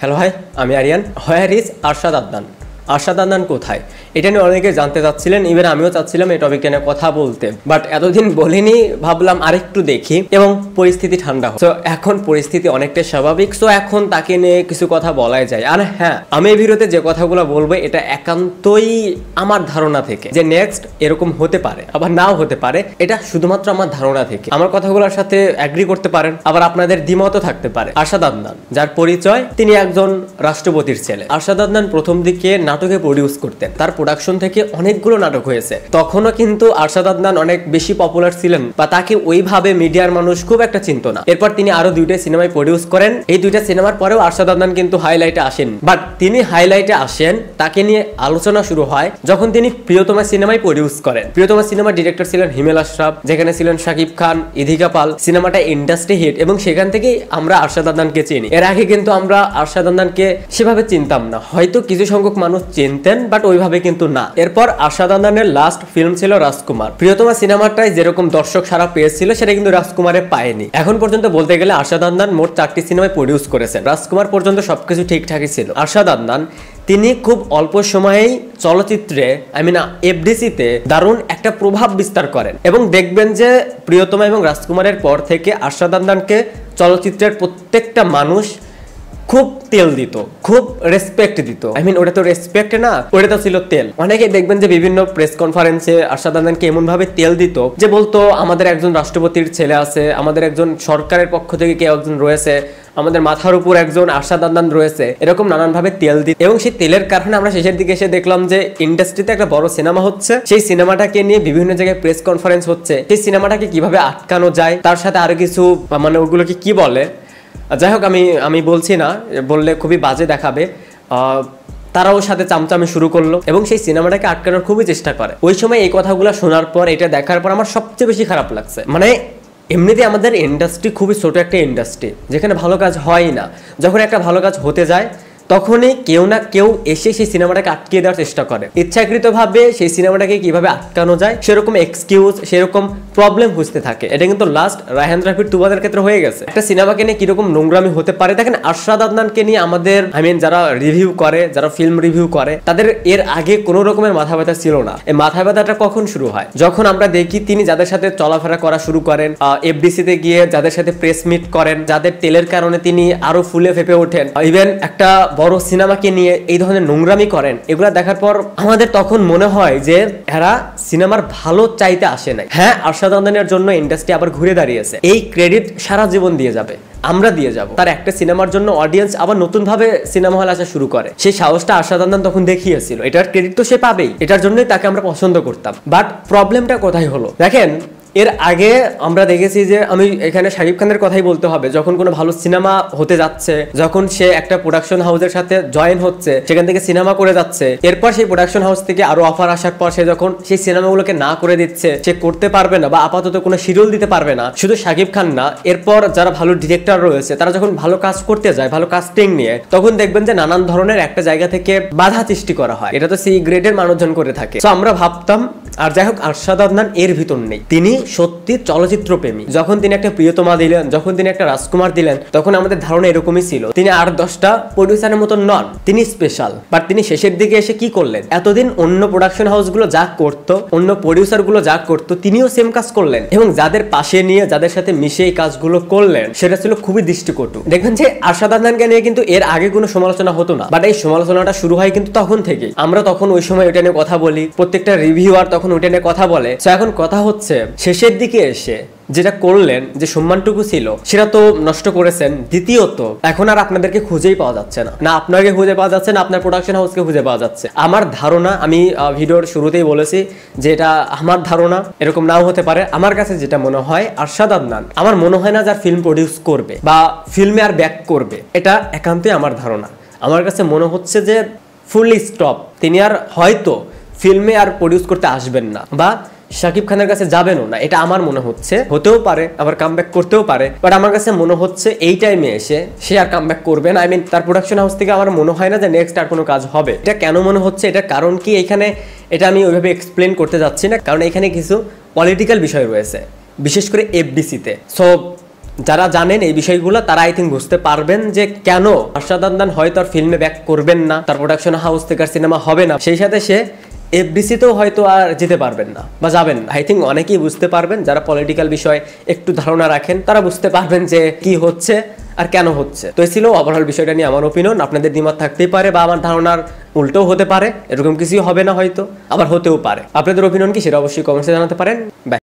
Hello hi, আমি Aryan. Where is Arshad Adnan? Arshad Adnan কোথায়, এটা নিয়ে অনেকে জানতে চাচ্ছিলেন। ইভেন আমিও চাচ্ছিলাম এই টপিকটা নিয়ে কথা বলতে, বাট এতদিন বলিনি, ভাবলাম আরেকটু দেখি এবং পরিস্থিতি ঠান্ডা হোক। সো এখন পরিস্থিতি অনেকটাই স্বাভাবিক, সো এখন তাকে নিয়ে কিছু কথা বলাই যায়। আর হ্যাঁ, আমি এই ভিডিওতে যে কথাগুলো বলবো এটা একান্তই আমার ধারণা থেকে, যে নেক্সট এরকম হতে পারে আবার নাও হতে পারে। এটা শুধুমাত্র আমার ধারণা থেকে। আমার কথাগুলোর সাথে অ্যাগ্রি করতে পারেন, আবার আপনাদের দ্বিমতও থাকতে পারে। আরশাদ আদনান, যার পরিচয় তিনি একজন রাষ্ট্রপতির ছেলে। আরশাদ আদনান প্রথম দিকে নাটকে প্রডিউস করতেন, তার প্রোডাকশন থেকে অনেকগুলো নাটক হয়েছে। তখনও কিন্তু আরশাদ আদনান অনেক বেশি পপুলার ছিলেন, বা তাকে ওইভাবে মিডিয়ার মানুষ খুব একটা চিনত না। এরপর তিনি আরো দুইটা সিনেমায় প্রডিউস করেন। এই দুইটা সিনেমার পরেও আরশাদ আদনান কিন্তু হাইলাইটে আসেন, বাট তিনি হাইলাইটে আসেন, তাকে নিয়ে আলোচনা শুরু হয় যখন তিনি প্রিয়তমা সিনেমায় প্রডিউস করেন। প্রিয়তমা সিনেমার ডিরেক্টর ছিলেন হিমেল আশরাফ, যেখানে ছিলেন শাকিব খান, ইধিকা পাল। সিনেমাটা ইন্ডাস্ট্রি হিট এবং সেখান থেকেই আমরা আরশাদ আদনানকে চিনি। এর আগে কিন্তু আমরা আরশাদ আদনানকে সেভাবে চিনতাম না, হয়তো কিছু সংখ্যক মানুষ চিনতেন, বাট ওইভাবে কিন্তু না। এরপর আরশাদ আদনানের লাস্ট ফিল্ম ছিল রাজকুমার। প্রিয়তমা সিনেমাটায় যেরকম দর্শক সারা পেয়েছিল সেটা কিন্তু রাজকুমারে পায়নি। এখন পর্যন্ত বলতে গেলে আরশাদ আদনান মোট 4টি সিনেমায় প্রডিউস করেছেন। রাজকুমার পর্যন্ত সবকিছু ঠিকঠাকই ছিল। আরশাদ আদনান তিনি খুব অল্প সময়েই চলচ্চিত্রে এফডিসিতে দারুণ একটা প্রভাব বিস্তার করেন, এবং দেখবেন যে প্রিয়তমা এবং রাজকুমারের পর থেকে আরশাদ আদনানকে চলচ্চিত্রের প্রত্যেকটা মানুষ খুব তেল দিত, খুব রেসপেক্ট দিত। ওটা তো রেসপেক্ট না, ওটা তো ছিল তেল। অনেকে দেখবেন যে বিভিন্ন প্রেস কনফারেন্সে আরশাদ আদনানকে এমন ভাবে তেল দিত যে বলতো আমাদের একজন রাষ্ট্রপতির ছেলে আছে, আমাদের একজন সরকারের পক্ষ থেকে কেউ একজন রয়েছে, আমাদের মাথার উপর একজন আরশাদ আদনান রয়েছে, এরকম নানান ভাবে তেল দিত। এবং সেই তেলের কারণে আমরা শেষের দিকে এসে দেখলাম যে ইন্ডাস্ট্রিতে একটা বড় সিনেমা হচ্ছে, সেই সিনেমাটাকে নিয়ে বিভিন্ন জায়গায় প্রেস কনফারেন্স হচ্ছে, সেই সিনেমাটাকে কিভাবে আটকানো যায়, তার সাথে আরো কিছু ওগুলোকে কি বলে, যাই হোক আমি বলছি না, বললে খুবই বাজে দেখাবে। তারাও সাথে চামচামি শুরু করলো এবং সেই সিনেমাটাকে আটকানোর খুবই চেষ্টা করে। ওই সময় এই কথাগুলো শোনার পর, এটা দেখার পর আমার সবচেয়ে বেশি খারাপ লাগছে। এমনিতে আমাদের ইন্ডাস্ট্রি খুবই ছোট একটা ইন্ডাস্ট্রি, যেখানে ভালো কাজ হয় না। যখন একটা ভালো কাজ হতে যায় তখনই কেউ না কেউ এসে সেই সিনেমাটাকে আটকে দেওয়ার চেষ্টা করে, ইচ্ছাকৃতভাবে সেই সিনেমাটাকে কিভাবে আটকানো যায় সেরকম এক্সকিউজ, সেরকম প্রবলেম বুঝতে থাকে। এটা কিন্তু লাস্ট রায়হান রাফির তুবাদের ক্ষেত্রে হয়ে গেছে। একটা সিনেমাকে নিয়ে কিরকম নোংরামি হতে পারে দেখেন। আরশাদ আদনানকে নিয়ে আমাদের যারা রিভিউ করে, যারা ফিল্ম রিভিউ করে, তাদের এর আগে কোনো রকমের মাথা ব্যথা ছিল না। এই মাথা ব্যথাটা কখন শুরু হয়? যখন আমরা দেখি তিনি যাদের সাথে চলাফেরা করা শুরু করেন, এফডিসিতে গিয়ে যাদের সাথে প্রেস মিট করেন, যাদের তেলের কারণে তিনি আরো ফুলে ফেপে ওঠেন, ইভেন একটা বড় সিনেমাকে নিয়ে এই ধরনের নোংরামি করেন, এগুলা দেখার পর আমাদের তখন মনে হয় যে এরা সিনেমার ভালো চাইতে আসে নাই। হ্যাঁ, আরশাদ আদনানের জন্য ইন্ডাস্ট্রি আবার ঘুরে দাঁড়িয়েছে, এই ক্রেডিট সারা জীবন দিয়ে যাবে, আমরা দিয়ে যাব। তার একটা সিনেমার জন্য অডিয়েন্স আবার নতুন ভাবে সিনেমা হল আসা শুরু করে, সেই সাহসটা আরশাদ আদনান তখন দেখিয়েছিল। এটার ক্রেডিট তো সে পাবেই, এটার জন্যই তাকে আমরা পছন্দ করতাম। বাট প্রবলেমটা কোথায় হলো দেখেন, এর আগে আমরা দেখেছি যে, আমি এখানে শাকিব খানের কথাই বলতে হবে, যখন কোনো ভালো সিনেমা হতে যাচ্ছে, যখন সে একটা প্রোডাকশন হাউসের সাথে জয়েন হচ্ছে, সেখান থেকে সিনেমা করে যাচ্ছে, এরপর সেই প্রোডাকশন হাউস থেকে আরো অফার আসার পর সে যখন সেই সিনেমাগুলোকে না করে দিচ্ছে, সে করতে পারবে না বা আপাতত কোনো শিডিউল দিতে পারবে না, শুধু শাকিব খান না, এরপর যারা ভালো ডিরেক্টর রয়েছে তারা যখন ভালো কাজ করতে যায়, ভালো কাস্টিং নিয়ে, তখন দেখবেন যে নানান ধরনের একটা জায়গা থেকে বাধা সৃষ্টি করা হয়। এটা তো সি গ্রেডের মানুষজন করে থাকে। তো আমরা ভাবতাম, আর যাই হোক, আরশাদ আদনান এর ভিতর নেই, তিনি সত্যি চলচ্চিত্র প্রেমী। যখন তিনি একটা প্রিয়তমা দিলেন, যখন তিনি একটা রাজকুমার দিলেন, তখন আমাদের ধারণা এরকমই ছিল তিনি আর 10টা প্রডিউসারের মতন নন, তিনি স্পেশাল। বাট তিনি শেষের দিকে এসে কি করলেন, এতদিন অন্য প্রোডাকশন হাউস গুলো যা করতো, অন্য প্রডিউসার গুলো যা করতো, তিনিও সেম কাজ করলেন, এবং যাদের পাশে নিয়ে, যাদের সাথে মিশে এই কাজগুলো করলেন, সেটা ছিল খুবই দৃষ্টিকটু। দেখবেন যে আরশাদ আদনানকে নিয়ে কিন্তু এর আগে কোনো সমালোচনা হতো না, বাট এই সমালোচনাটা শুরু হয় কিন্তু তখন থেকেই। আমরা তখন ওই সময় ওইটা নিয়ে কথা বলি, প্রত্যেকটা রিভিউয়ার তখন ওইটা নিয়ে কথা বলে। তো এখন কথা হচ্ছে, শেষের দিকে এসে যেটা করলেন, যে সম্মানটুকু ছিল সেটা তো নষ্ট করেছেন। দ্বিতীয়ত, এখন আর আপনাদেরকে খুঁজেই পাওয়া যাচ্ছে না, না আপনাকে খুঁজে পাওয়া যাচ্ছে না, আপনার প্রোডাকশন হাউসকে খুঁজে পাওয়া যাচ্ছে। আমার ধারণা, আমি ভিডিওর শুরুতেই বলেছি যে এটা আমার ধারণা, এরকম নাও হতে পারে। আমার কাছে যেটা মনে হয়, আরশাদ আদনান আমার মনে হয় না যার ফিল্ম প্রডিউস করবে বা ফিল্মে আর ব্যাক করবে, এটা একান্তই আমার ধারণা। আমার কাছে মনে হচ্ছে যে ফুললি স্টপ, তিনি আর হয়তো ফিল্মে আর প্রডিউস করতে আসবেন না, বা শাকিব খানের কাছে যাবেনও না, এটা আমার মনে হচ্ছে। হতেও পারে, আবার কামব্যাক করতেও পারে, বাট আমার কাছে মনে হচ্ছে এই টাইমে এসে সে আর কামব্যাক করবে না। তার প্রোডাকশন হাউস থেকে আমার মনে হয় না যে নেক্সট আর কোনো কাজ হবে। এটা কেন মনে হচ্ছে, এটার কারণ কি, এখানে এটা আমি ওইভাবে এক্সপ্লেন করতে যাচ্ছি না, কারণ এখানে কিছু পলিটিক্যাল বিষয় রয়েছে, বিশেষ করে এফডিসিতে। সো যারা জানেন এই বিষয়গুলো তারা আই থিঙ্ক বুঝতে পারবেন যে কেন আরশাদ আদনান হয়তো আর ফিল্মে ব্যাক করবেন না, তার প্রোডাকশন হাউস থেকে আর সিনেমা হবে না, সেই সাথে সে এফডিসিতেও হয়তো আর যেতে পারবেন না বা যাবেন না। আই থিঙ্ক অনেকেই বুঝতে পারবেন, যারা পলিটিক্যাল বিষয়ে একটু ধারণা রাখেন তারা বুঝতে পারবেন যে কি হচ্ছে আর কেন হচ্ছে। তো এই ছিল ওভারঅল বিষয়টা নিয়ে আমার ওপিনিয়ন। আপনাদের দ্বিমত থাকতেই পারে বা আমার ধারণার উল্টোও হতে পারে, এরকম কিছুই হবে না, হয়তো আবার হতেও পারে। আপনাদের ওপিনিয়ন কি সেটা অবশ্যই কমেন্টসে জানাতে পারেন। বাই।